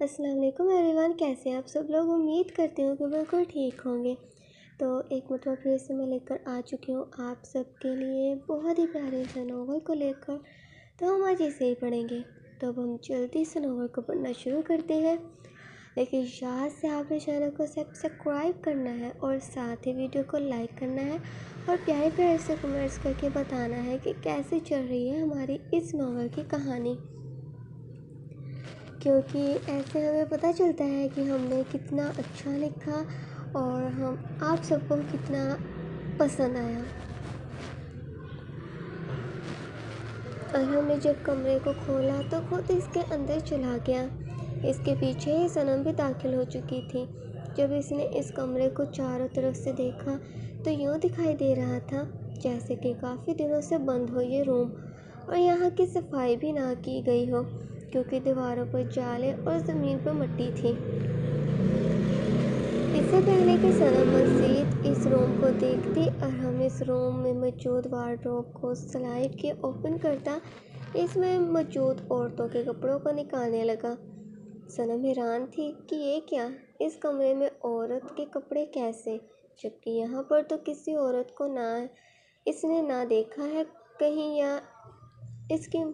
السلام علیکم every one, کیسے ہیں آپ سب لوگ؟ امید کرتی ہوں کہ بالکل ٹھیک ہوں گے۔ تو ایک مرتبہ پھر سے میں لے کر آ چکی ہوں آپ سب کے لیے بہت ہی پیارے سے ناول کو لے کر۔ تو ہم آج اسے ہی پڑھیں گے۔ تو اب ہم جلدی سے ناول کو پڑھنا شروع کرتے ہیں، لیکن یاد سے آپ نے چینل کو سبسکرائب کرنا ہے اور ساتھ ہی ویڈیو کو لائک کرنا ہے اور پیارے پیارے سے کمنٹس کر کے بتانا ہے کہ کیسے چل رہی ہے ہماری اس ناول کی کہانی، کیونکہ ایسے ہمیں پتہ چلتا ہے کہ ہم نے کتنا اچھا لکھا اور ہم آپ سب کو کتنا پسند آیا۔ اور ہم نے جب کمرے کو کھولا تو خود اس کے اندر چلا گیا۔ اس کے پیچھے ہی صنم بھی داخل ہو چکی تھی۔ جب اس نے اس کمرے کو چاروں طرف سے دیکھا تو یوں دکھائی دے رہا تھا جیسے کہ کافی دنوں سے بند ہو یہ روم اور یہاں کی صفائی بھی نہ کی گئی ہو، کیونکہ دیواروں پر جالے اور زمین پر مٹی تھی۔ اس سے پہلے کہ صنم مزید اس روم کو دیکھتی اور ہم اس روم میں موجود وارڈروب کو سلائڈ کے اوپن کرتا، اس میں موجود عورتوں کے کپڑوں کو نکالنے لگا۔ صنم حیران تھی کہ یہ کیا، اس کمرے میں عورت کے کپڑے کیسے، جبکہ یہاں پر تو کسی عورت کو اس نے نہ دیکھا ہے کہیں، یا اس کی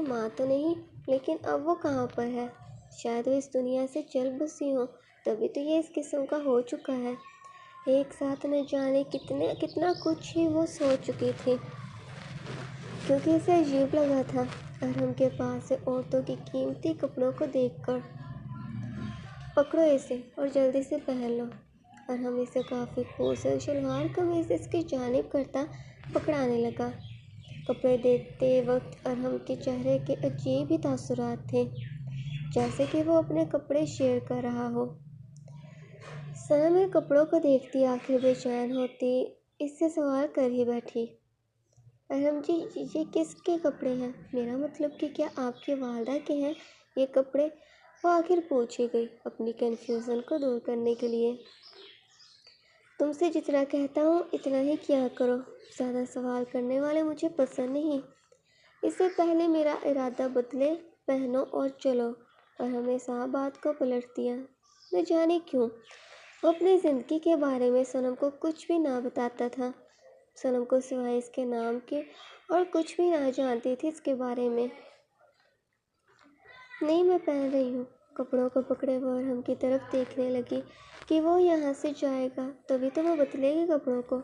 ماں تو نہیں، لیکن اب وہ کہاں پر ہے؟ شاید وہ اس دنیا سے چل بسی ہو، تبھی تو یہ اس قسم کا ہو چکا ہے۔ ایک ساتھ نہ جانے کتنا کچھ ہی وہ سوچ چکی تھی، کیونکہ اسے عجیب لگا تھا ارہم کے پاس سے عورتوں کی قیمتی کپڑوں کو دیکھ کر۔ پکڑو اسے اور جلدی سے پہن لو۔ ارہم اسے کافی خوبصورت شلوار قمیض اس کی جانب کرتا پکڑانے لگا۔ کپڑے دیتے وقت ارہم کے چہرے کے عجیب ہی تاثرات تھے، جیسے کہ وہ اپنے کپڑے شیئر کر رہا ہو۔ صنم میں کپڑوں کو دیکھتی آخر بے چین ہوتی اس سے سوال کر ہی بیٹھی، ارہم جی یہ کس کے کپڑے ہیں؟ میرا مطلب کہ کیا آپ کی والدہ کے ہیں یہ کپڑے؟ وہ آخر پوچھ ہی گئی اپنی کنفیوژن کو دور کرنے کے لیے۔ تم سے جتنا کہتا ہوں اتنا ہی کیا کرو، زیادہ سوال کرنے والے مجھے پسند نہیں۔ اس سے پہلے میرا ارادہ بدلے، پہنو اور چلو۔ اور ہمیں صاحب بات کو پلٹ دیا، نہ جانے کیوں وہ اپنی زندگی کے بارے میں صنم کو کچھ بھی نہ بتاتا تھا۔ صنم کو سوائے اس کے نام کے اور کچھ بھی نہ جانتی تھی اس کے بارے میں۔ نہیں میں پہن رہی ہوں۔ کپڑوں کو پکڑے وہ ارہم کی طرف دیکھنے لگی کہ وہ یہاں سے جائے گا تبھی تو وہ بدلے گی کپڑوں کو۔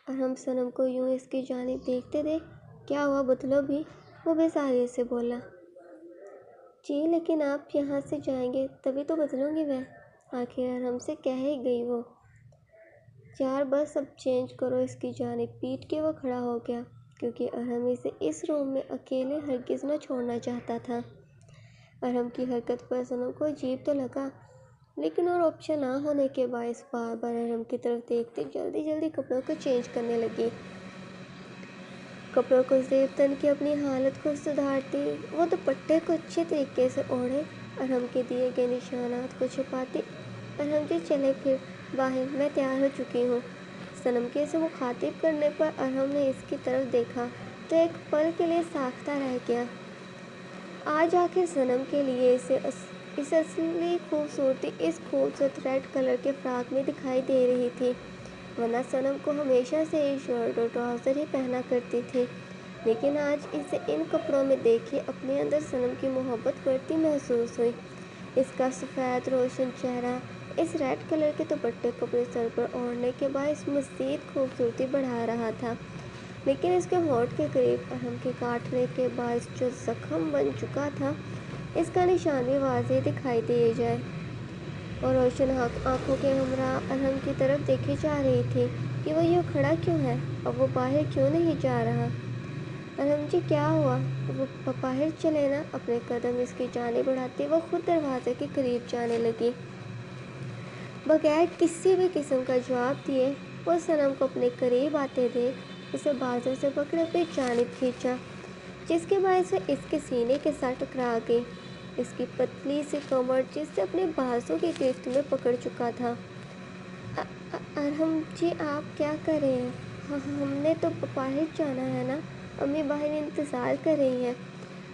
ارہم صنم کو یوں اس کی جانب دیکھتے دیکھ کیا ہوا بدلو بھی، وہ بیزاری سے بولا۔ جی لیکن آپ یہاں سے جائیں گے تبھی تو بدلوں گی میں، آخر ارہم سے کہہ ہی گئی وہ۔ یار بس اب چینج کرو اس کی جانب پیٹ کے وہ کھڑا ہو گیا، کیونکہ ارہم اسے اس روم میں اکیلے ہرگز نہ چھوڑنا چاہتا تھا۔ ارہم کی حرکت پر صنم کو عجیب تو لگا، لیکن اور آپشن نہ ہونے کے باعث بار بار ارہم کی طرف دیکھتے جلدی جلدی کپڑوں کو چینج کرنے لگی۔ کپڑوں کو زیب تن کی اپنی حالت کو سدھارتی، وہ دوپٹے کو اچھے طریقے سے اوڑھے، ارہم کے دیے گئے نشانات کو چھپاتی۔ ارہم جی چلے پھر باہر، میں تیار ہو چکی ہوں۔ صنم کے اسے مخاطب کرنے پر ارہم نے اس کی طرف دیکھا تو ایک پل کے لیے ساختہ رہ گیا۔ آج آخر صنم کے لیے اس اصلی خوبصورتی اس خوبصورت ریڈ کلر کے فراق میں دکھائی دے رہی تھی، ورنہ صنم کو ہمیشہ سے ہی شرٹ اور ٹراؤزر ہی پہنا کرتی تھی، لیکن آج اسے ان کپڑوں میں دیکھے اپنے اندر صنم کی محبت بڑھتی محسوس ہوئی۔ اس کا سفید روشن چہرہ اس ریڈ کلر کے دوپٹے کو اپنے سر پر اوڑھنے کے باعث مزید خوبصورتی بڑھا رہا تھا، لیکن اس کے ہونٹ کے قریب ارہم کے کاٹنے کے باعث جو زخم بن چکا تھا اس کا نشان بھی واضح دکھائی دے جائے، اور روشن آنکھوں کے ہمراہ ارہم کی طرف دیکھی جا رہی تھی کہ وہ یوں کھڑا کیوں ہے اور وہ باہر کیوں نہیں جا رہا۔ ارہم جی کیا ہوا؟ وہ باہر چلے نا۔ اپنے قدم اس کی جانب بڑھاتی وہ خود دروازے کے قریب جانے لگی۔ بغیر کسی بھی قسم کا جواب دیے وہ صنم کو اپنے قریب آتے دیکھ اسے بازو سے پکڑے اپنی جانب کھینچا، جس کے باعث وہ اس کے سینے کے ساتھ ٹکرا گئی۔ اس کی پتلی سی کمر جسے اپنے بازو کی گرفت میں پکڑ چکا تھا۔ ارہم جی آپ کیا کر رہے ہیں؟ ہم نے تو باہر جانا ہے نا، امی باہر انتظار کر رہی ہیں۔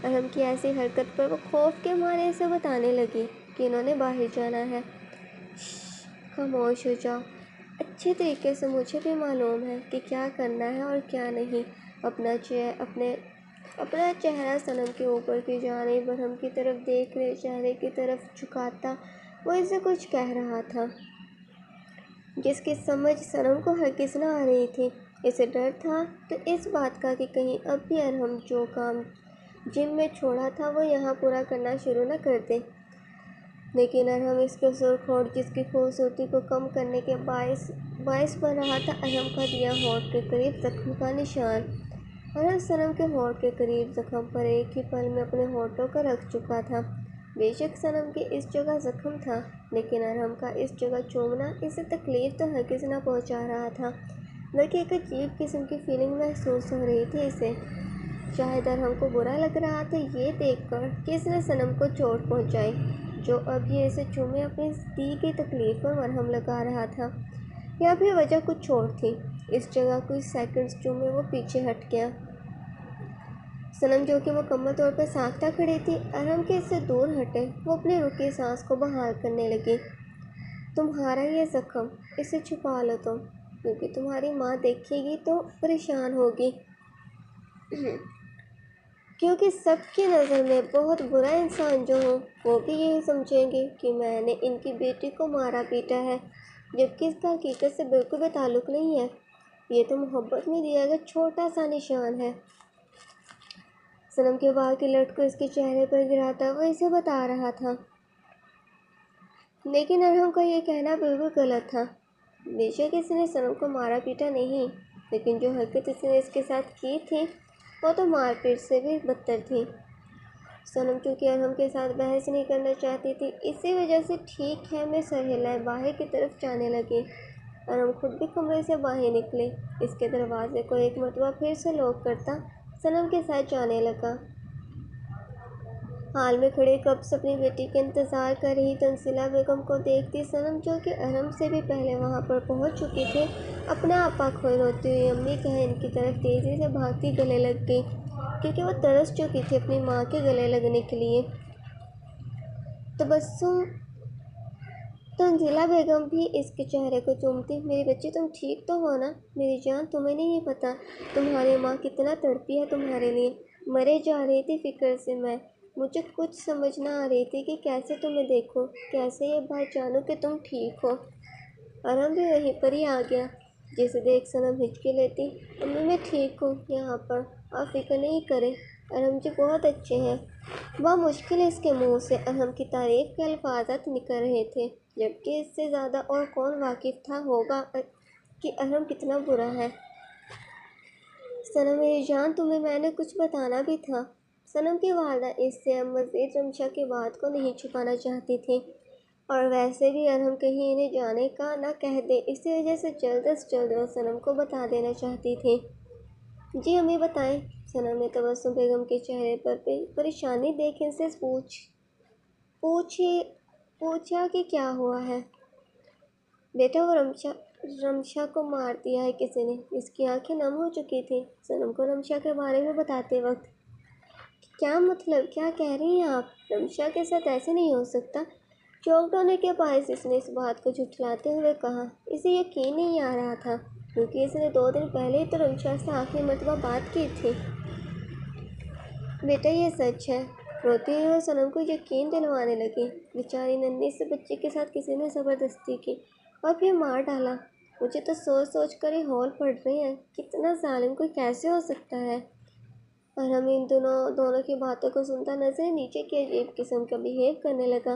ارحم کی ایسی حرکت پر وہ خوف کے مارے اسے بتانے لگی کہ انہوں نے باہر جانا ہے۔ خاموش ہو جاؤ، اچھے طریقے سے مجھے بھی معلوم ہے کہ کیا کرنا ہے اور کیا نہیں۔ اپنا چہرہ صنم کے اوپر کی جانب ارحم کی طرف دیکھ رہے چہرے کی طرف جھکاتا وہ اسے کچھ کہہ رہا تھا جس کی سمجھ صنم کو ہرگز نہ آ رہی تھی۔ اسے ڈر تھا تو اس بات کا کہ کہیں اب بھی ارحم جو کام جم میں چھوڑا تھا وہ یہاں پورا کرنا شروع نہ کر دے، لیکن ارحم اس کے سرخ ہونٹ جس کی خوبصورتی کو کم کرنے کے باعث بن رہا تھا ارحم کا دیا ہونٹ کے قریب زخم کا نشان۔ ارحم صنم کے ہونٹ کے قریب زخم پر ایک ہی پل میں اپنے ہونٹوں کو رکھ چکا تھا۔ بے شک صنم کی اس جگہ زخم تھا، لیکن ارحم کا اس جگہ چومنا اسے تکلیف تو ہرگز نہ پہنچا رہا تھا، بلکہ ایک عجیب قسم کی فیلنگ محسوس ہو رہی تھی اسے۔ شاید ارحم کو برا لگ رہا تھا یہ دیکھ کر کہ اس نے صنم کو چوٹ پہنچائی، جو اب یہ اسے چومے اپنی دی گئی تکلیف پر مرہم لگا رہا تھا، یا پھر وجہ کچھ اور تھی۔ اس جگہ کچھ سیکنڈز چومے وہ پیچھے ہٹ گیا۔ صنم جو کہ مکمل طور پر ساختہ کھڑی تھی ارحم کے اس سے دور ہٹے، وہ اپنی رکی سانس کو بحال کرنے لگی۔ تمہارا یہ زخم، اسے چھپا لو تم، کیونکہ تمہاری ماں دیکھے گی تو پریشان ہوگی، کیونکہ سب کی نظر میں بہت برا انسان جو ہوں وہ بھی یہی سمجھیں گے کہ میں نے ان کی بیٹی کو مارا پیٹا ہے، جبکہ اس کا حقیقت سے بالکل بھی تعلق نہیں ہے۔ یہ تو محبت میں دیا گیا چھوٹا سا نشان ہے۔ صنم کے بال کی لٹ کو اس کے چہرے پر گراتا وہ اسے بتا رہا تھا، لیکن ارحم کا یہ کہنا بالکل غلط تھا۔ بے شک اس نے صنم کو مارا پیٹا نہیں، لیکن جو حرکت اس نے اس کے ساتھ کی تھی وہ تو مار پیٹ سے بھی بدتر تھی۔ صنم چونکہ ارحم کے ساتھ بحث نہیں کرنا چاہتی تھی، اسی وجہ سے ٹھیک ہے میں سر ہلائے باہر کی طرف جانے لگی۔ ارحم خود بھی کمرے سے باہر نکلے، اس کے دروازے کو ایک مرتبہ پھر سے لاک کرتا صنم کے ساتھ جانے لگا۔ ہال میں کھڑے قبض اپنی بیٹی کے انتظار کر رہی تنزیلہ بیگم کو دیکھتی صنم جو کہ ارحم سے بھی پہلے وہاں پر پہنچ چکی تھی، اپنا آپا کھوئے روتی ہوئی امی کہن کی طرف تیزی سے بھاگتی گلے لگ گئی، کیونکہ وہ ترس چکی تھی اپنی ماں کے گلے لگنے کے لیے۔ تبسم تنزیلہ بیگم بھی اس کے چہرے کو چومتی، میری بچی تم ٹھیک تو ہو نا؟ میری جان تمہیں نہیں پتہ تمہاری ماں کتنا تڑپی ہے تمہارے لیے، مرے جا رہی تھی فکر سے میں، مجھے کچھ سمجھ نہ آ رہی تھی کہ کیسے تمہیں دیکھوں، کیسے یہ بات جانوں کہ تم ٹھیک ہو۔ ارحم بھی وہیں پر ہی آ گیا، جسے دیکھ صنم ہچکی لیتی، امی میں ٹھیک ہوں یہاں پر، آپ فکر نہیں کریں، ارحم جی بہت اچھے ہیں۔ بامشکل اس کے منہ سے ارحم کی تعریف کے الفاظات نکل رہے تھے، جبکہ اس سے زیادہ اور کون واقف تھا ہوگا کہ ارحم کتنا برا ہے۔ صنم میری جان تمہیں میں نے کچھ بتانا بھی تھا۔ صنم کی والدہ اس سے اب مزید رمشا کی بات کو نہیں چھپانا چاہتی تھی، اور ویسے بھی ارحم کہیں انہیں جانے کا نہ کہہ دے، اسی وجہ سے جلد از جلد وہ صنم کو بتا دینا چاہتی تھی۔ جی امی بتائیں، صنم نے تبسم بیگم کے چہرے پر پریشانی دیکھ ان سے پوچھا کہ کیا ہوا ہے؟ بیٹا وہ رمشا کو مار دیا ہے کسی نے، اس کی آنکھیں نم ہو چکی تھیں صنم کو رمشا کے بارے میں بتاتے وقت۔ کیا مطلب، کیا کہہ رہی ہیں آپ؟ رمشا کے ساتھ ایسے نہیں ہو سکتا، چونک ہونے کے باعث اس نے اس بات کو جھٹلاتے ہوئے کہا۔ اسے یقین نہیں آ رہا تھا، کیونکہ اس نے 2 دن پہلے ہی تو رمشا سے آخری مرتبہ بات کی تھی۔ بیٹا یہ سچ ہے، روتی ہوئی وہ صنم کو یقین دلوانے لگی۔ بیچاری ننھی سے بچی کے ساتھ کسی نے زبردستی کی اور پھر مار ڈالا، مجھے تو سوچ سوچ کر ہی ہول پڑ رہے ہیں، کتنا ظالم کوئی کیسے ہو سکتا ہے۔ ارحم ان دونوں کی باتوں کو سنتا نظر نیچے کی عجیب قسم کا بہیو کرنے لگا،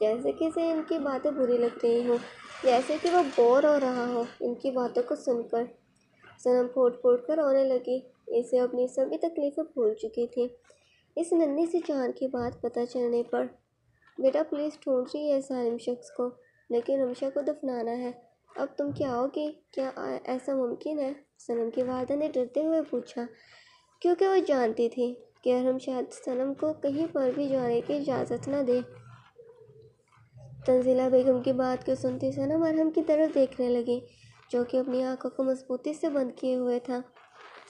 جیسے کہ اسے ان کی باتیں بری لگ رہی ہوں، جیسے کہ وہ بور ہو رہا ہو ان کی باتوں کو سن کر۔ صنم پھوٹ پھوٹ کر رونے لگی، اسے اپنی سبھی تکلیفیں بھول چکی تھی اس ننھی سی جان کی بات پتہ چلنے پر۔ بیٹا پلیز ڈھونڈیے اس ظالم شخص کو، لیکن رمشا کو دفنانا ہے، اب تم کیا ہوگی؟ کیا ایسا ممکن ہے؟ صنم کی والدہ نے ڈرتے ہوئے پوچھا، کیونکہ وہ جانتی تھی کہ ارحم شاید صنم کو کہیں پر بھی جانے کی اجازت نہ دے۔ تنزیلہ بیگم کی بات کو سنتی صنم ارحم کی طرف دیکھنے لگی، جو کہ اپنی آنکھوں کو مضبوطی سے بند کیے ہوئے تھا۔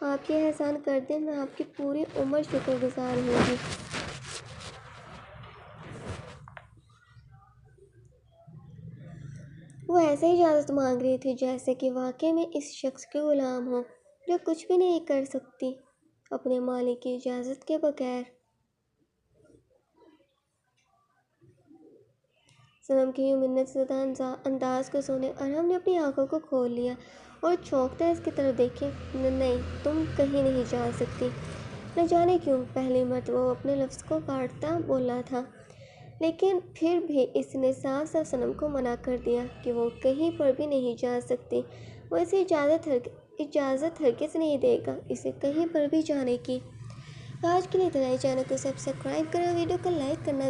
آپ یہ احسان کر دیں، میں آپ کی پوری عمر شکر گزار ہوں گی۔ وہ ایسے ہی اجازت مانگ رہی تھی جیسے کہ واقعی میں اس شخص کے غلام ہو جو کچھ بھی نہیں کر سکتی اپنے مالک کی اجازت کے بغیر۔ سنم کے یوں منت زدہ انداز کو سنے ارحم نے اپنی آنکھوں کو کھول لیا اور چونکتا اس کی طرف دیکھے۔ نہیں، تم کہیں نہیں جا سکتی۔ نہ جانے کیوں پہلی مرتبہ وہ اپنے لفظ کو کاٹتا بولا تھا، لیکن پھر بھی اس نے صاف صاف سنم کو منع کر دیا کہ وہ کہیں پر بھی نہیں جا سکتی۔ وہ اسے اجازت ہرگز نہیں دے گا اسے کہیں پر بھی جانے کی۔ آج کے لیے اتنا ہی۔ چینل کو سبسکرائب کریں، ویڈیو کو لائک کرنا